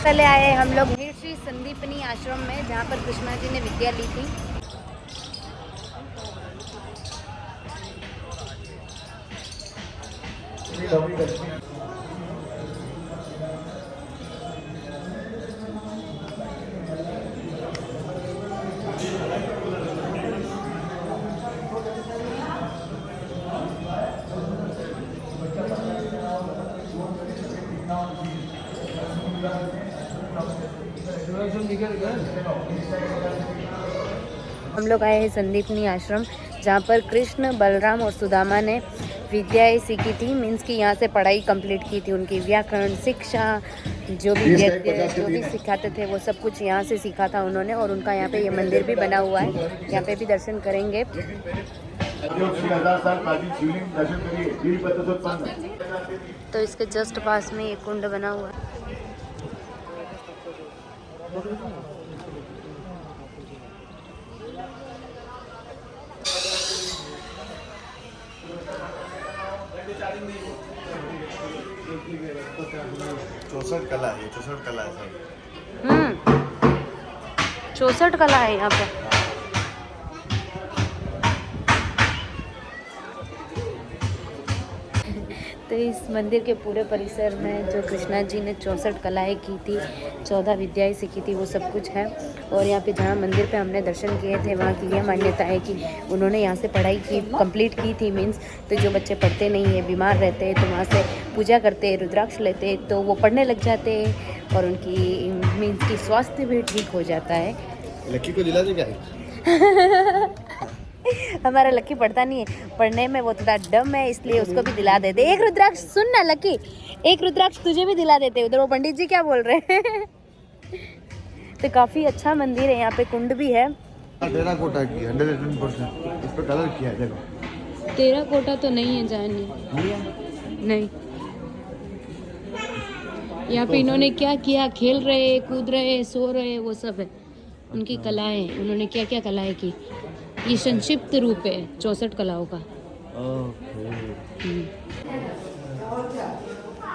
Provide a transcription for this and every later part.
पहले आए हम लोग श्री संदीपनी आश्रम में, जहाँ पर कृष्णा जी ने विद्या ली थी। हम लोग आए हैं संदीपनी आश्रम, जहाँ पर कृष्ण, बलराम और सुदामा ने विद्याएं सीखी थी। मीन्स कि यहाँ से पढ़ाई कंप्लीट की थी। उनकी व्याकरण, शिक्षा, जो भी सिखाते थे वो सब कुछ यहाँ से सीखा था उन्होंने। और उनका यहाँ पे ये मंदिर भी बना हुआ है, यहाँ पे भी दर्शन करेंगे। तो इसके जस्ट पास में एक कुंड बना हुआ है। 64 कला है, 64 कला है सर। 64 कला है यहाँ पे। तो इस मंदिर के पूरे परिसर में जो कृष्णा जी ने 64 कलाएं की थी, 14 विद्याएं सीखी थी, वो सब कुछ है। और यहाँ पे जहाँ मंदिर पे हमने दर्शन किए थे, वहाँ की यह मान्यता है कि उन्होंने यहाँ से पढ़ाई की कंप्लीट की थी। मीन्स तो जो बच्चे पढ़ते नहीं है, बीमार रहते हैं, तो वहाँ से पूजा करते, रुद्राक्ष लेते, तो वो पढ़ने लग जाते हैं और उनकी मीन्स की स्वास्थ्य भी ठीक हो जाता है। लक्की को दिला दे क्या? हमारा लक्की पढ़ता नहीं है, पढ़ने में वो थोड़ा डम है, इसलिए उसको भी दिला देते। एक रुद्राक्ष सुन ना लक्की, एक रुद्राक्ष तुझे भी दिला देते। उधर वो पंडित जी क्या बोल रहे हैं। तो काफी अच्छा मंदिर है, यहाँ पे कुंड भी है। टेराकोटा की 110% इस पर कलर किया है, देखो। टेराकोटा तो नहीं है जानी, नहीं। यहाँ पे इन्होंने क्या किया, खेल रहे, कूद रहे, सो रहे, वो सब है उनकी कलाएं। उन्होंने क्या क्या कलाएं की, ये संक्षिप्त रूप है 64 कलाओं का।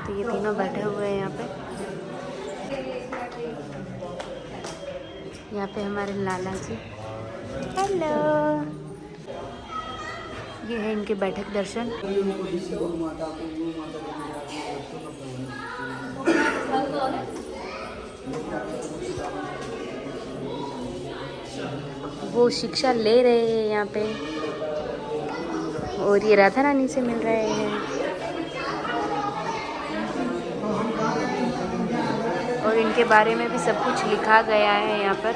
तो ये तीनों बैठे हुए हैं यहाँ पे। यहाँ पे हमारे लाला जी, हेलो। ये है इनके बैठक दर्शन। वो शिक्षा ले रहे हैं यहाँ पे, और ये राधा रानी से मिल रहे हैं। और इनके बारे में भी सब कुछ लिखा गया है यहाँ पर।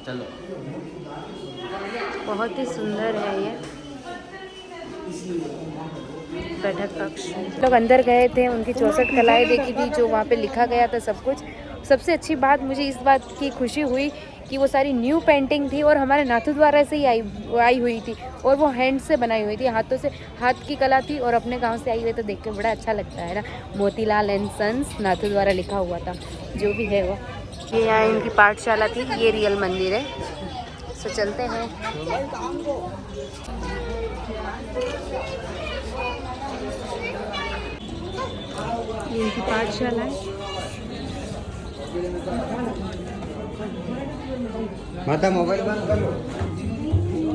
चलो, बहुत ही सुंदर है ये बैठक कक्ष। लोग अंदर गए थे, उनकी 64 कलाएं देखी थी, जो वहाँ पे लिखा गया था सब कुछ। सबसे अच्छी बात मुझे इस बात की खुशी हुई कि वो सारी न्यू पेंटिंग थी और हमारे नाथद्वारा से ही आई हुई थी, और वो हैंड से बनाई हुई थी, हाथों से, हाथ की कला थी और अपने गांव से आई हुई। तो देख के बड़ा अच्छा लगता है ना। मोतीलाल एंड सन्स नाथद्वारा लिखा हुआ था, जो भी है वो। ये यहाँ इनकी पाठशाला थी, ये रियल मंदिर है। तो चलते हैं। ये इनकी पाठशाला है। माता मोबाइल बंद कर लो।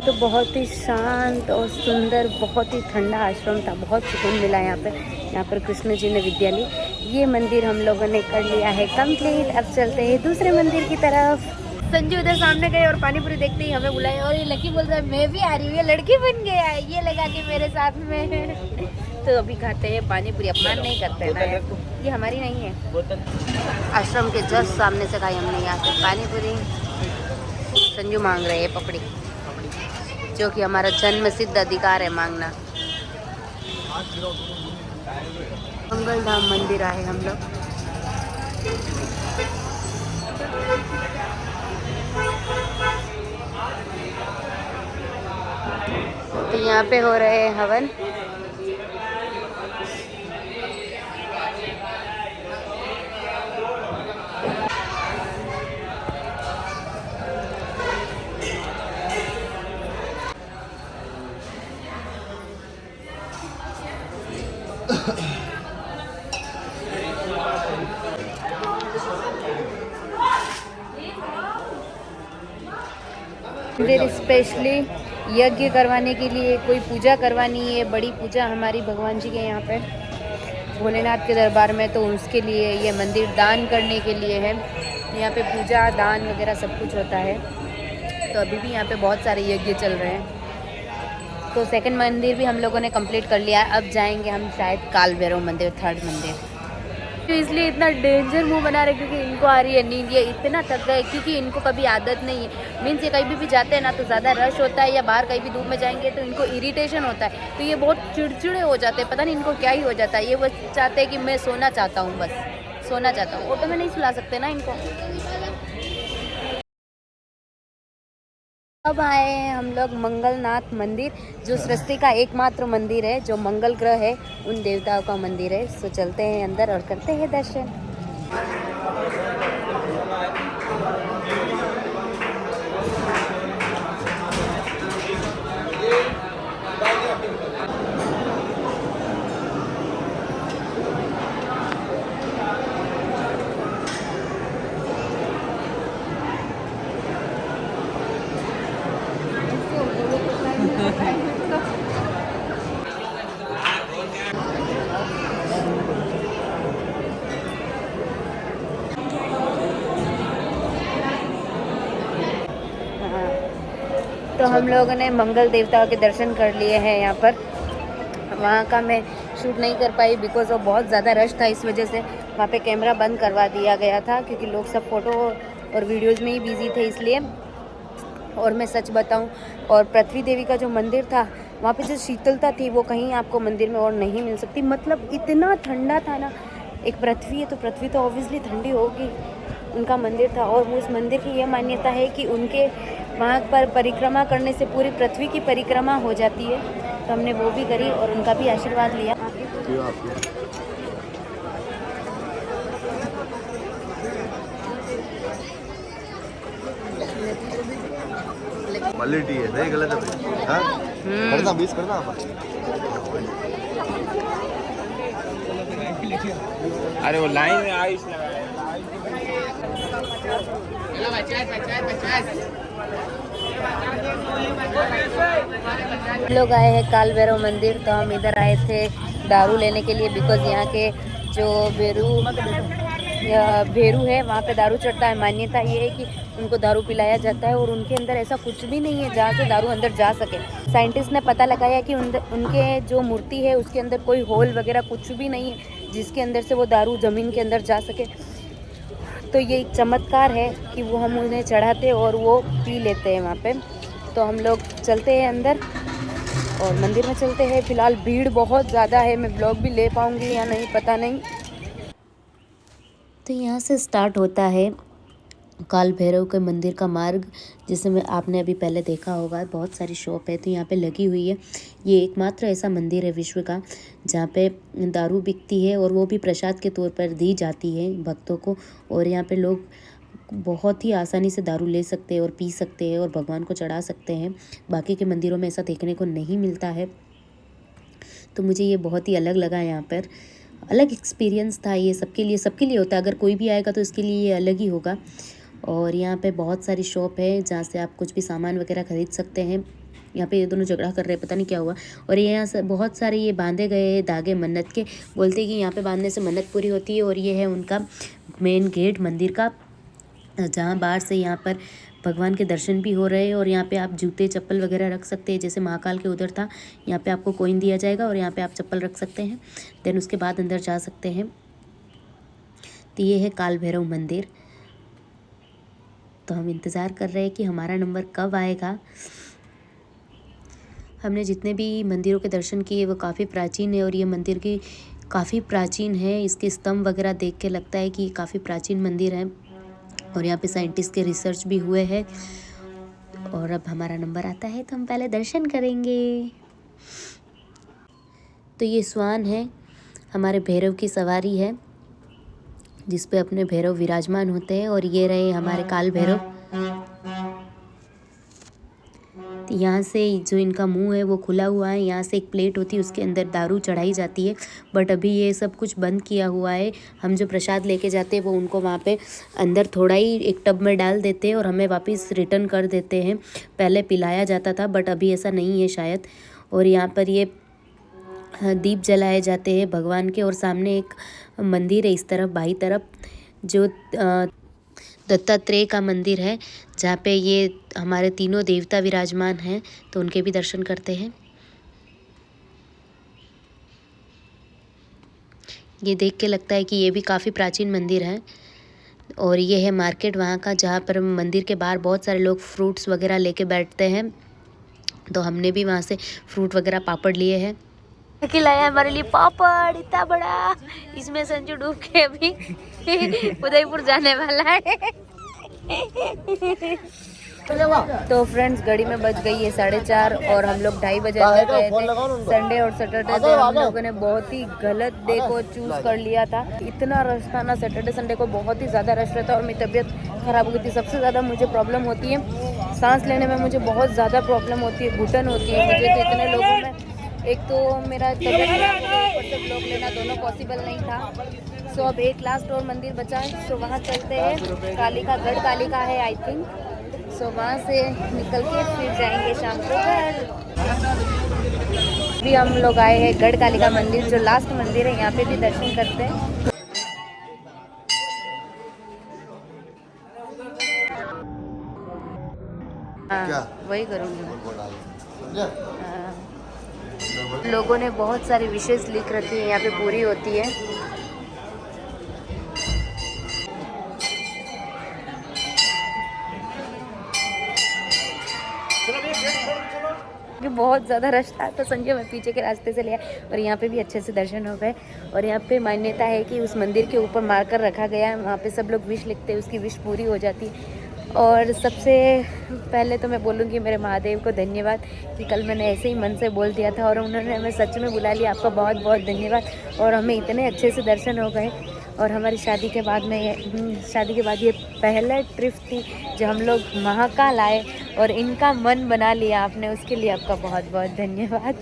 तो बहुत ही शांत और सुंदर, बहुत ही ठंडा आश्रम था, बहुत सुकून मिला यहाँ पे। यहाँ पर कृष्ण जी ने विद्या ली। ये मंदिर हम लोगों ने कर लिया है कंप्लीट। अब चलते हैं दूसरे मंदिर की तरफ। संजू उधर सामने गए और पानी पूरी देखते ही हमें बुलाए, और ये लकी बोल रहा है मैं भी आ रही हूँ, ये लड़की बन गया है, ये लगा के मेरे साथ में। तो अभी खाते हैं पानी पूरी, अपमान नहीं करते ना, ये हमारी नहीं है। आश्रम के जस्ट सामने से खाई हमने यहाँ से पानी पूरी। संजू मांग रहे हैं पपड़ी, जो कि हमारा जन्म सिद्ध अधिकार है मांगना। मंगलधाम मंदिर आए हम लोग। तो यहाँ पे हो रहे हैं हवन। मंदिर स्पेशली यज्ञ करवाने के लिए, कोई पूजा करवानी है, बड़ी पूजा हमारी भगवान जी के यहाँ पे भोलेनाथ के दरबार में, तो उसके लिए ये मंदिर दान करने के लिए है। यहाँ पे पूजा दान वगैरह सब कुछ होता है। तो अभी भी यहाँ पे बहुत सारे यज्ञ चल रहे हैं। तो सेकंड मंदिर भी हम लोगों ने कंप्लीट कर लिया है। अब जाएंगे हम शायद काल भैरव मंदिर, थर्ड मंदिर। तो इसलिए इतना डेंजर मुंह बना रहे क्योंकि इनको आ रही है नींद। ये इतना थक गए क्योंकि इनको कभी आदत नहीं है। मीन्स ये कहीं भी जाते हैं ना तो ज़्यादा रश होता है, या बाहर कहीं भी धूप में जाएंगे तो इनको इरिटेशन होता है, तो ये बहुत चिड़चिड़े हो जाते हैं। पता नहीं इनको क्या ही हो जाता है। ये बस चाहते हैं कि मैं सोना चाहता हूँ, बस सोना चाहता हूँ। ऑटो में नहीं सुला सकते ना इनको। अब आए हैं हम लोग मंगलनाथ मंदिर, जो सृष्टि का एकमात्र मंदिर है, जो मंगल ग्रह है उन देवताओं का मंदिर है। तो चलते हैं अंदर और करते हैं दर्शन। तो हम लोगों ने मंगल देवताओं के दर्शन कर लिए हैं यहाँ पर। वहाँ का मैं शूट नहीं कर पाई बिकॉज वो बहुत ज़्यादा रश था, इस वजह से वहाँ पे कैमरा बंद करवा दिया गया था क्योंकि लोग सब फ़ोटो और वीडियोज़ में ही बिजी थे इसलिए। और मैं सच बताऊँ, और पृथ्वी देवी का जो मंदिर था वहाँ पे जो शीतलता थी वो कहीं आपको मंदिर में और नहीं मिल सकती। मतलब इतना ठंडा था ना। एक पृथ्वी है तो पृथ्वी तो ऑब्वियसली ठंडी होगी। उनका मंदिर था और उस मंदिर की यह मान्यता है कि उनके वहाँ पर परिक्रमा करने से पूरी पृथ्वी की परिक्रमा हो जाती है। तो हमने वो भी करी और उनका भी आशीर्वाद लिया। क्वालिटी है, नहीं गलत है। हाँ करना 20 करना आप। अरे वो लाइन में आयुष लोग आए हैं काल भैरव मंदिर। तो हम इधर आए थे दारू लेने के लिए बिकॉज यहाँ के जो भेरू है वहाँ पे दारू चढ़ता है। मान्यता ये है कि उनको दारू पिलाया जाता है और उनके अंदर ऐसा कुछ भी नहीं है जहाँ से दारू अंदर जा सके। साइंटिस्ट ने पता लगाया कि उनके जो मूर्ति है उसके अंदर कोई होल वगैरह कुछ भी नहीं है जिसके अंदर से वो दारू ज़मीन के अंदर जा सके। तो ये एक चमत्कार है कि वो हम उन्हें चढ़ाते और वो पी लेते हैं वहाँ पे। तो हम लोग चलते हैं अंदर और मंदिर में चलते हैं। फ़िलहाल भीड़ बहुत ज़्यादा है, मैं ब्लॉग भी ले पाऊँगी या नहीं पता नहीं। तो यहाँ से स्टार्ट होता है काल भैरव के मंदिर का मार्ग, जिसे में आपने अभी पहले देखा होगा। बहुत सारी शॉप है तो यहाँ पे लगी हुई है। ये एकमात्र ऐसा मंदिर है विश्व का जहाँ पे दारू बिकती है और वो भी प्रसाद के तौर पर दी जाती है भक्तों को। और यहाँ पे लोग बहुत ही आसानी से दारू ले सकते हैं और पी सकते हैं और भगवान को चढ़ा सकते हैं। बाकी के मंदिरों में ऐसा देखने को नहीं मिलता है। तो मुझे ये बहुत ही अलग लगा। यहाँ पर अलग एक्सपीरियंस था। ये सबके लिए होता है। अगर कोई भी आएगा तो इसके लिए ये अलग ही होगा। और यहाँ पे बहुत सारी शॉप है जहाँ से आप कुछ भी सामान वगैरह ख़रीद सकते हैं। यहाँ पे ये दोनों झगड़ा कर रहे हैं, पता नहीं क्या हुआ। और ये यहाँ से बहुत सारे ये बांधे गए धागे मन्नत के, बोलते हैं कि यहाँ पे बांधने से मन्नत पूरी होती है। और ये है उनका मेन गेट मंदिर का, जहाँ बाहर से यहाँ पर भगवान के दर्शन भी हो रहे हैं। और यहाँ पे आप जूते चप्पल वगैरह रख सकते हैं। जैसे महाकाल के उधर था, यहाँ पे आपको कॉइन दिया जाएगा और यहाँ पे आप चप्पल रख सकते हैं। देन उसके बाद अंदर जा सकते हैं। तो ये है काल भैरव मंदिर। तो हम इंतज़ार कर रहे हैं कि हमारा नंबर कब आएगा। हमने जितने भी मंदिरों के दर्शन किए वो काफ़ी प्राचीन है और ये मंदिर की काफ़ी प्राचीन है। इसके स्तंभ वगैरह देख के लगता है कि काफ़ी प्राचीन मंदिर है। और यहाँ पे साइंटिस्ट के रिसर्च भी हुए हैं। और अब हमारा नंबर आता है तो हम पहले दर्शन करेंगे। तो ये स्वान है, हमारे भैरव की सवारी है जिस पे अपने भैरव विराजमान होते हैं। और ये रहे हमारे काल भैरव। तो यहाँ से जो इनका मुंह है वो खुला हुआ है, यहाँ से एक प्लेट होती है उसके अंदर दारू चढ़ाई जाती है, बट अभी ये सब कुछ बंद किया हुआ है। हम जो प्रसाद लेके जाते हैं वो उनको वहाँ पे अंदर थोड़ा ही एक टब में डाल देते हैं और हमें वापस रिटर्न कर देते हैं। पहले पिलाया जाता था बट अभी ऐसा नहीं है शायद। और यहाँ पर ये दीप जलाए जाते हैं भगवान के, और सामने एक मंदिर है इस तरफ बाई तरफ, जो दत्तात्रेय का मंदिर है, जहाँ पे ये हमारे तीनों देवता विराजमान हैं, तो उनके भी दर्शन करते हैं। ये देख के लगता है कि ये भी काफ़ी प्राचीन मंदिर है। और ये है मार्केट वहाँ का, जहाँ पर मंदिर के बाहर बहुत सारे लोग फ्रूट्स वगैरह लेके बैठते हैं, तो हमने भी वहाँ से फ्रूट वगैरह पापड़ लिए हैं। खिलाया हमारे लिए पापड़ इतना बड़ा, इसमें संजू डूब के अभी उदयपुर जाने वाला है। तो फ्रेंड्स घड़ी में बज गई है 4:30 और हम लोग 2:30 बजे अंदर गए थे। संडे और सैटरडे थे, हम लोगों ने बहुत ही गलत डे को चूज कर लिया था। इतना रश था ना, सैटरडे संडे को बहुत ही ज़्यादा रश रहता है और मेरी तबीयत ख़राब हो गई थी। सबसे ज़्यादा मुझे प्रॉब्लम होती है सांस लेने में, मुझे बहुत ज़्यादा प्रॉब्लम होती है, घुटन होती है मुझे। तो इतने लोगों में एक तो मेरा तबीयत खराब हो गई, ऊपर से ब्लॉग लेना दोनों पॉसिबल नहीं था। सो अब एक लास्ट और मंदिर बचा है, सो वहाँ चलते हैं। कालिका गढ़ कालिका है आई थिंक, सो वहाँ से निकल के फिर जाएंगे शाम को घर। अभी हम लोग आए हैं गढ़ कालिका मंदिर, जो लास्ट मंदिर है, यहाँ पे भी दर्शन करते हैं। हाँ वही करूँगी। लोगों ने बहुत सारी विशेष लिख रखी है, यहाँ पे पूरी होती है। कि बहुत ज़्यादा रश था तो संजय मैं पीछे के रास्ते से लिया और यहाँ पे भी अच्छे से दर्शन हो गए। और यहाँ पे मान्यता है कि उस मंदिर के ऊपर मार्कर रखा गया है, वहाँ पे सब लोग विश लिखते हैं, उसकी विश पूरी हो जाती है। और सबसे पहले तो मैं बोलूँगी मेरे महादेव को धन्यवाद कि कल मैंने ऐसे ही मन से बोल दिया था और उन्होंने हमें सच में बुला लिया। आपका बहुत बहुत धन्यवाद। और हमें इतने अच्छे से दर्शन हो गए। और हमारी शादी के बाद ये पहला ट्रिप थी जो हम लोग महाकाल आए और इनका मन बना लिया आपने, उसके लिए आपका बहुत बहुत धन्यवाद।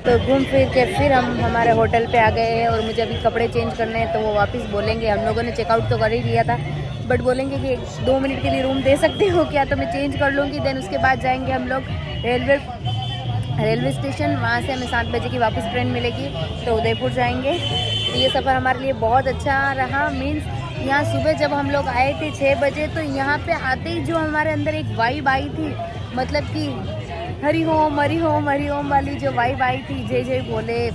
तो घूम फिर के फिर हम हमारे होटल पे आ गए हैं और मुझे अभी कपड़े चेंज करने हैं, तो वो वापस बोलेंगे। हम लोगों ने चेकआउट तो कर ही लिया था बट बोलेंगे कि 2 मिनट के लिए रूम दे सकते हो क्या, तो मैं चेंज कर लूँगी। देन उसके बाद जाएंगे हम लोग रेलवे स्टेशन, वहाँ से हमें 7 बजे की वापस ट्रेन मिलेगी तो उदयपुर जाएंगे। तो ये सफ़र हमारे लिए बहुत अच्छा रहा। मीन्स यहाँ सुबह जब हम लोग आए थे 6 बजे, तो यहाँ पे आते ही जो हमारे अंदर एक वाइब आई थी, मतलब कि हरि ओम वाली जो वाइब आई थी, जय जय बोले,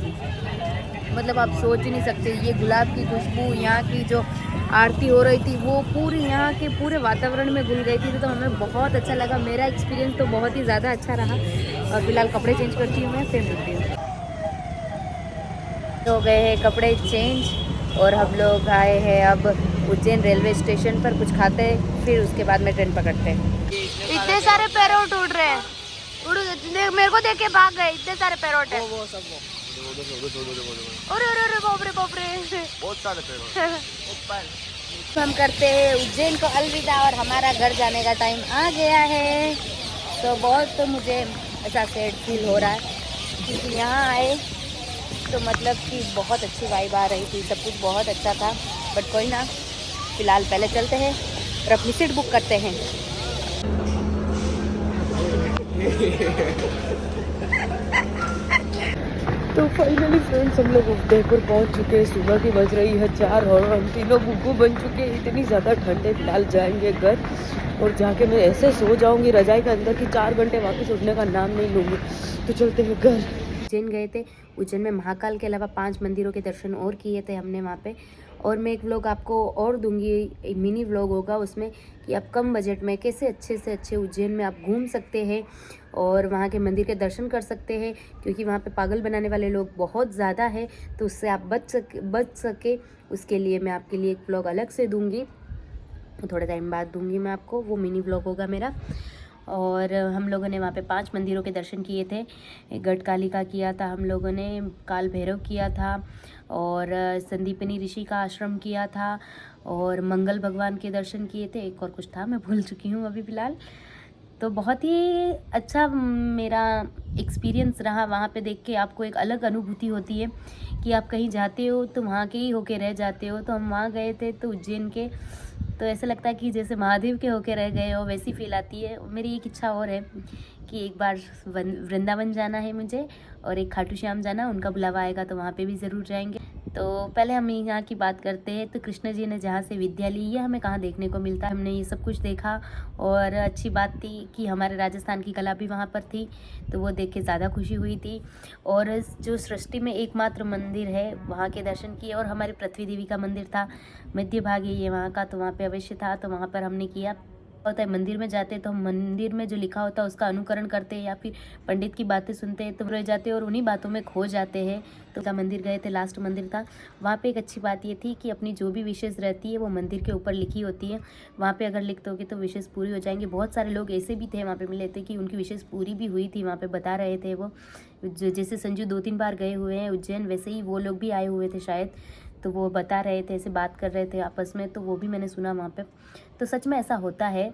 मतलब आप सोच ही नहीं सकते। ये गुलाब की खुशबू, यहाँ की जो आरती हो रही थी, वो पूरी यहाँ के पूरे वातावरण में घुल गई थी, तो हमें बहुत अच्छा लगा। मेरा एक्सपीरियंस तो बहुत ही ज़्यादा अच्छा रहा। और फिलहाल कपड़े चेंज करती हूँ मैं, फिर मिलती हूँ। हो गए हैं कपड़े चेंज और हम लोग आए हैं अब उज्जैन रेलवे स्टेशन पर, कुछ खाते हैं फिर उसके बाद में ट्रेन पकड़ते हैं। इतने सारे पैरोट उड़ रहे हैं, मेरे को देख के भाग गए, इतने सारे पैरोट हैं। अरे बाप रे बहुत सारे पैरोट। हम करते हैं उज्जैन को अलविदा और हमारा घर जाने का टाइम आ गया है। तो बहुत तो मुझे ऐसा सैड फील हो रहा है क्योंकि यहाँ आए तो मतलब कि बहुत अच्छी वाइब आ रही थी, सब कुछ बहुत अच्छा था। बट कोई ना, फिलहाल पहले चलते हैं और अपनी सीट बुक करते हैं। तो फाइनली फ्रेंड्स हम लोग उदयपुर पहुंच चुके हैं। सुबह की बज रही है 4 और हम तीनों गुग्गू बन चुके हैं। इतनी ज़्यादा ठंड है। फिलहाल जाएंगे घर और जाके मैं ऐसे सो जाऊंगी रजाई के अंदर कि 4 घंटे वापस उठने का नाम नहीं लूँगी। तो चलते हैं घर। उज्जैन गए थे, उज्जैन में महाकाल के अलावा 5 मंदिरों के दर्शन और किए थे हमने वहाँ पे। और मैं एक व्लॉग आपको और दूंगी, एक मिनी व्लॉग होगा उसमें, कि आप कम बजट में कैसे अच्छे से अच्छे उज्जैन में आप घूम सकते हैं और वहाँ के मंदिर के दर्शन कर सकते हैं। क्योंकि वहाँ पे पागल बनाने वाले लोग बहुत ज़्यादा है, तो उससे आप बच सके उसके लिए मैं आपके लिए एक व्लॉग अलग से दूँगी, थोड़े टाइम बाद दूँगी मैं आपको, वो मिनी व्लॉग होगा मेरा। और हम लोगों ने वहाँ पे 5 मंदिरों के दर्शन किए थे। गढ़ कालिका किया था हम लोगों ने, काल भैरव किया था और संदीपनी ऋषि का आश्रम किया था और मंगल भगवान के दर्शन किए थे। एक और कुछ था, मैं भूल चुकी हूँ अभी फ़िलहाल। तो बहुत ही अच्छा मेरा एक्सपीरियंस रहा वहाँ पे देख के। आपको एक अलग अनुभूति होती है कि आप कहीं जाते हो तो वहाँ के ही होके रह जाते हो। तो हम वहाँ गए थे तो उज्जैन के, तो ऐसा लगता है कि जैसे महादेव के होके रह गए हो, वैसी फील आती है। मेरी एक इच्छा और है कि एक बार वृंदावन जाना है मुझे, और एक खाटू श्याम जाना, उनका बुलावा आएगा तो वहाँ पे भी ज़रूर जाएंगे। तो पहले हम यहाँ की बात करते हैं। तो कृष्ण जी ने जहाँ से विद्या ली, ये हमें कहाँ देखने को मिलता है। हमने ये सब कुछ देखा, और अच्छी बात थी कि हमारे राजस्थान की कला भी वहाँ पर थी, तो वो देख के ज़्यादा खुशी हुई थी। और जो सृष्टि में एकमात्र मंदिर है, वहाँ के दर्शन किए। और हमारे पृथ्वी देवी का मंदिर था, मध्य भाग है ये वहाँ का, तो वहाँ पे अवश्य था, तो वहाँ पर हमने किया। होता है मंदिर में जाते तो हम मंदिर में जो लिखा होता है उसका अनुकरण करते हैं, या फिर पंडित की बातें सुनते हैं तो रह जाते हैं और उन्हीं बातों में खो जाते हैं। तो मंदिर गए थे, लास्ट मंदिर था वहाँ पे। एक अच्छी बात ये थी कि अपनी जो भी विशेष रहती है वो मंदिर के ऊपर लिखी होती है। वहाँ पे अगर लिख दोगे तो विशेष पूरी हो जाएंगी। बहुत सारे लोग ऐसे भी थे वहाँ पे मिले थे कि उनकी विशेष पूरी भी हुई थी। वहाँ पे बता रहे थे वो, जैसे संजू 2-3 बार गए हुए हैं उज्जैन, वैसे ही वो लोग भी आए हुए थे शायद, तो वो बता रहे थे, ऐसे बात कर रहे थे आपस में, तो वो भी मैंने सुना वहाँ पे। तो सच में ऐसा होता है,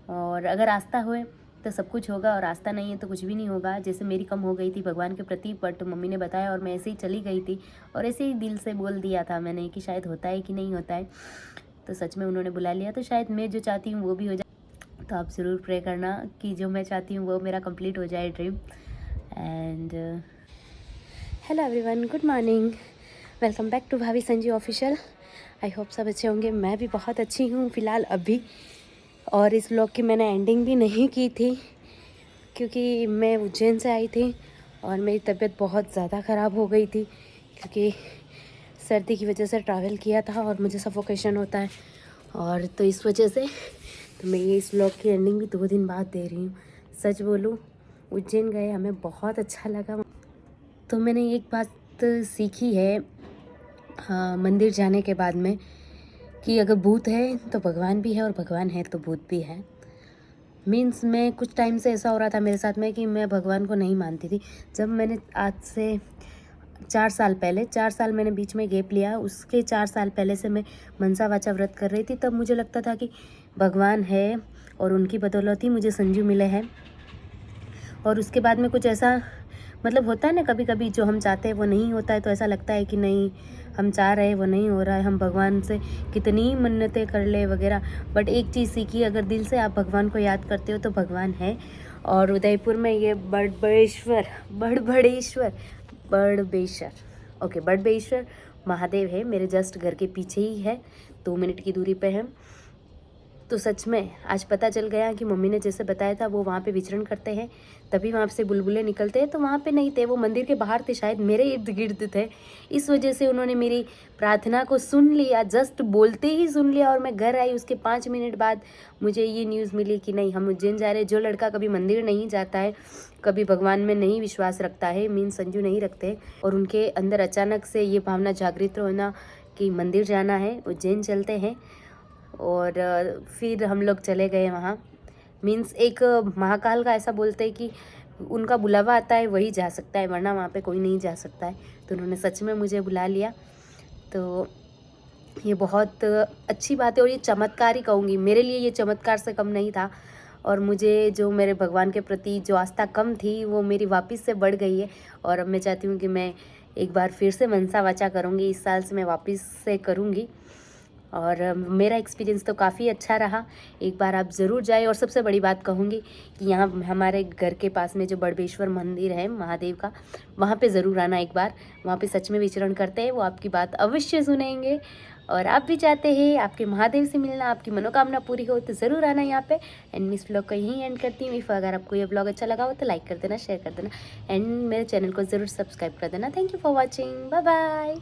और अगर आस्था होए तो सब कुछ होगा, और आस्था नहीं है तो कुछ भी नहीं होगा। जैसे मेरी कम हो गई थी भगवान के प्रति, बट मम्मी ने बताया और मैं ऐसे ही चली गई थी, और ऐसे ही दिल से बोल दिया था मैंने कि शायद होता है कि नहीं होता है। तो सच में उन्होंने बुला लिया, तो शायद मैं जो चाहती हूँ वो भी हो जाए। तो आप ज़रूर प्रे करना कि जो मैं चाहती हूँ वो मेरा कंप्लीट हो जाए dream. And hello everyone, good morning, welcome back to Bhabhi Sanju official. I hope सब अच्छे होंगे। मैं भी बहुत अच्छी हूँ फ़िलहाल अभी। और इस व्लॉग की मैंने एंडिंग भी नहीं की थी, क्योंकि मैं उज्जैन से आई थी और मेरी तबीयत बहुत ज़्यादा ख़राब हो गई थी, क्योंकि सर्दी की वजह से ट्रैवल किया था और मुझे सफोकेशन होता है। और तो इस वजह से तो मैं ये इस व्लॉग की एंडिंग भी 2 दिन बाद दे रही हूँ। सच बोलूँ, उज्जैन गए, हमें बहुत अच्छा लगा। तो मैंने एक बात सीखी है हाँ, मंदिर जाने के बाद में, कि अगर भूत है तो भगवान भी है, और भगवान है तो भूत भी है। मीन्स मैं कुछ टाइम से ऐसा हो रहा था मेरे साथ में कि मैं भगवान को नहीं मानती थी। जब मैंने आज से 4 साल पहले, 4 साल मैंने बीच में गैप लिया, उसके 4 साल पहले से मैं मनसा वाचा व्रत कर रही थी। तब मुझे लगता था कि भगवान है, और उनकी बदौलत ही मुझे संजू मिले हैं। और उसके बाद में कुछ ऐसा, मतलब होता है ना कभी कभी, जो हम चाहते हैं वो नहीं होता है, तो ऐसा लगता है कि नहीं, हम चाह रहे हैं वो नहीं हो रहा है, हम भगवान से कितनी मन्नतें कर ले वगैरह। बट एक चीज़ सीखी, अगर दिल से आप भगवान को याद करते हो तो भगवान है। और उदयपुर में ये बड़बड़ेश्वर महादेव है, मेरे जस्ट घर के पीछे ही है, 2 मिनट की दूरी पे है। तो सच में आज पता चल गया कि मम्मी ने जैसे बताया था वो वहाँ पे विचरण करते हैं, तभी वहाँ से बुलबुले निकलते हैं। तो वहाँ पे नहीं थे, वो मंदिर के बाहर थे, शायद मेरे इर्द गिर्द थे। इस वजह से उन्होंने मेरी प्रार्थना को सुन लिया, जस्ट बोलते ही सुन लिया। और मैं घर आई, उसके 5 मिनट बाद मुझे ये न्यूज़ मिली कि नहीं, हम उज्जैन जा रहे। जो लड़का कभी मंदिर नहीं जाता है, कभी भगवान में नहीं विश्वास रखता है, मीन संजू नहीं रखते, और उनके अंदर अचानक से ये भावना जागृत होना कि मंदिर जाना है, उज्जैन चलते हैं। और फिर हम लोग चले गए वहाँ। मीन्स एक महाकाल का ऐसा बोलते हैं कि उनका बुलावा आता है वही जा सकता है, वरना वहाँ पे कोई नहीं जा सकता है। तो उन्होंने सच में मुझे बुला लिया, तो ये बहुत अच्छी बात है। और ये चमत्कार ही कहूँगी, मेरे लिए ये चमत्कार से कम नहीं था। और मुझे जो मेरे भगवान के प्रति जो आस्था कम थी, वो मेरी वापस से बढ़ गई है। और अब मैं चाहती हूँ कि मैं एक बार फिर से मनसा वाचा करूँगी, इस साल से मैं वापस से करूँगी। और मेरा एक्सपीरियंस तो काफ़ी अच्छा रहा। एक बार आप ज़रूर जाए। और सबसे बड़ी बात कहूँगी कि यहाँ हमारे घर के पास में जो बड़बेश्वर मंदिर है महादेव का, वहाँ पे ज़रूर आना एक बार। वहाँ पे सच में विचरण करते हैं, वो आपकी बात अवश्य सुनेंगे। और आप भी चाहते हैं आपके महादेव से मिलना, आपकी मनोकामना पूरी हो, तो ज़रूर आना यहाँ पे। एंड मैं इस ब्लॉग को यहीं एंड करती हूँ। इफ़ अगर आपको ये ब्लॉग अच्छा लगा हो तो लाइक कर देना, शेयर कर देना, एंड मेरे चैनल को ज़रूर सब्सक्राइब कर देना। Thank you for watching, bye bye.